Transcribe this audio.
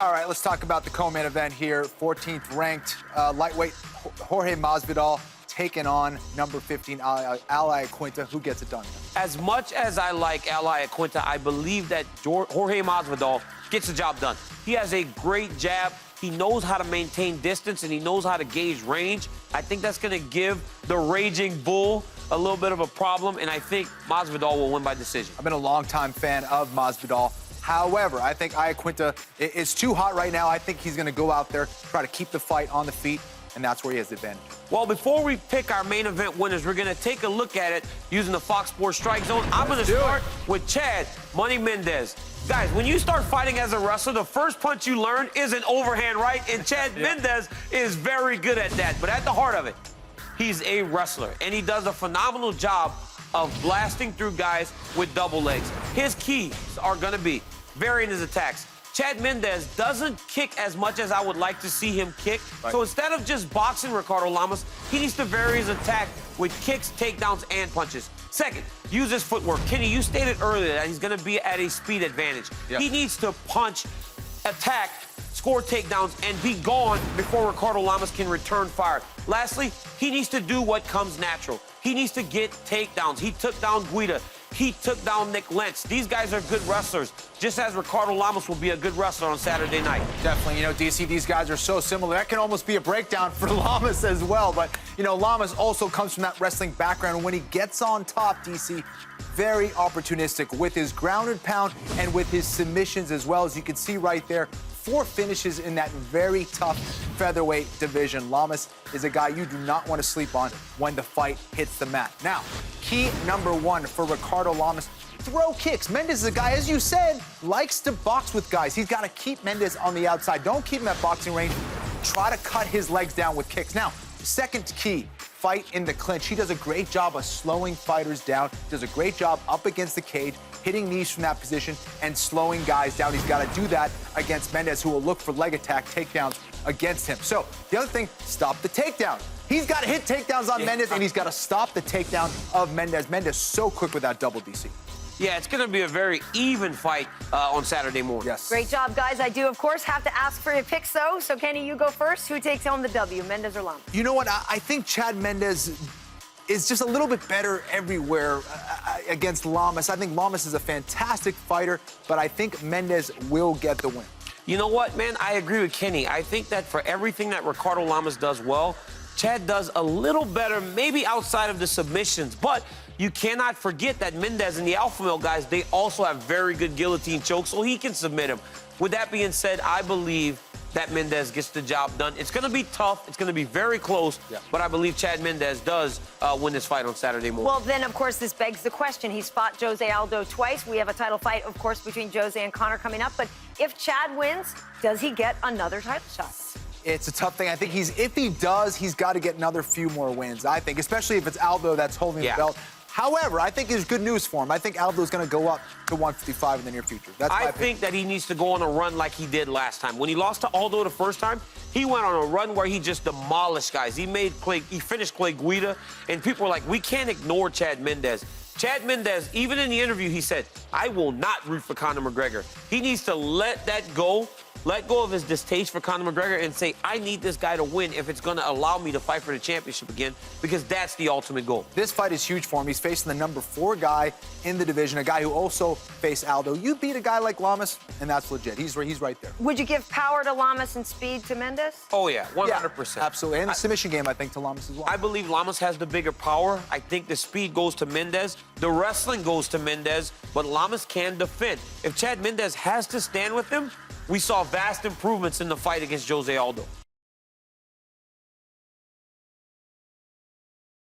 All right, let's talk about the co-main event here. 14th ranked lightweight Jorge Masvidal taking on number 15 Ally Quinta. Who gets it done? As much as I like Ally Quinta, I believe that Jorge Masvidal gets the job done. He has a great jab. He knows how to maintain distance, and he knows how to gauge range. I think that's going to give the Raging Bull a little bit of a problem, and I think Masvidal will win by decision. I've been a longtime fan of Masvidal. However, I think Ally Quinta is too hot right now. I think he's going to go out there, try to keep the fight on the feet, and that's where he has the advantage. Well, before we pick our main event winners, we're going to take a look at it using the Fox Sports Strike Zone. I'm going to start with Chad Money Mendes. Guys, when you start fighting as a wrestler, the first punch you learn is an overhand right, and Chad Mendes is very good at that. But at the heart of it, he's a wrestler, and he does a phenomenal job of blasting through guys with double legs. His keys are going to be varying his attacks. Chad Mendes doesn't kick as much as I would like to see him kick. Right. So instead of just boxing Ricardo Lamas, he needs to vary his attack with kicks, takedowns, and punches. Second, use his footwork. Kenny, you stated earlier that he's going to be at a speed advantage. Yep. He needs to punch, attack, score takedowns, and be gone before Ricardo Lamas can return fire. Lastly, he needs to do what comes natural. He needs to get takedowns. He took down Guida. He took down Nick Lentz. These guys are good wrestlers, just as Ricardo Lamas will be a good wrestler on Saturday night. Definitely. You know, DC, these guys are so similar. That can almost be a breakdown for Lamas as well. But, you know, Lamas also comes from that wrestling background. And when he gets on top, DC, very opportunistic with his ground and pound and with his submissions as well. As you can see right there, 4 finishes in that very tough featherweight division. Lamas is a guy you do not want to sleep on when the fight hits the mat. Now, key number 1 for Ricardo Lamas, throw kicks. Mendes is a guy, as you said, likes to box with guys. He's got to keep Mendes on the outside. Don't keep him at boxing range. Try to cut his legs down with kicks. Now, second key, fight in the clinch. He does a great job of slowing fighters down, does a great job up against the cage, hitting knees from that position and slowing guys down. He's got to do that against Mendes, who will look for leg attack takedowns against him. So the other thing, stop the takedown. He's got to hit takedowns on Mendes, and he's got to stop the takedown of Mendes. Mendes so quick with that double, DC. Yeah, it's going to be a very even fight on Saturday morning. Yes. Great job, guys. I do, of course, have to ask for your picks, though. So, Kenny, you go first. Who takes home the W, Mendes or Lamas? You know what? I think Chad Mendes is just a little bit better everywhere against Lamas. I think Lamas is a fantastic fighter, but I think Mendes will get the win. You know what, man? I agree with Kenny. I think that for everything that Ricardo Lamas does well, Chad does a little better, maybe outside of the submissions. But you cannot forget that Mendes and the alpha male guys, they also have very good guillotine chokes, so he can submit him. With that being said, I believe that Mendes gets the job done. It's going to be tough. It's going to be very close. Yeah. But I believe Chad Mendes does win this fight on Saturday morning. Well, then, of course, this begs the question. He's fought Jose Aldo twice. We have a title fight, of course, between Jose and Conor coming up. But if Chad wins, does he get another title shot? It's a tough thing. I think if he does, he's got to get another few more wins, I think, especially if it's Aldo that's holding the belt. However, I think there's good news for him. I think Aldo's going to go up to 155 in the near future. That's I think that he needs to go on a run like he did last time. When he lost to Aldo the first time, he went on a run where he just demolished guys. He finished Clay Guida, and people were like, we can't ignore Chad Mendes. Chad Mendes, even in the interview, he said, I will not root for Conor McGregor. He needs to let that go. Let go of his distaste for Conor McGregor and say, I need this guy to win if it's going to allow me to fight for the championship again, because that's the ultimate goal. This fight is huge for him. He's facing the number 4 guy in the division, a guy who also faced Aldo. You beat a guy like Lamas, and that's legit. He's right there. Would you give power to Lamas and speed to Mendes? Oh, yeah, 100%. Yeah, absolutely. And the submission game, I think, to Lamas as well. I believe Lamas has the bigger power. I think the speed goes to Mendes. The wrestling goes to Mendes, but Lamas can defend. If Chad Mendes has to stand with him, we saw vast improvements in the fight against Jose Aldo.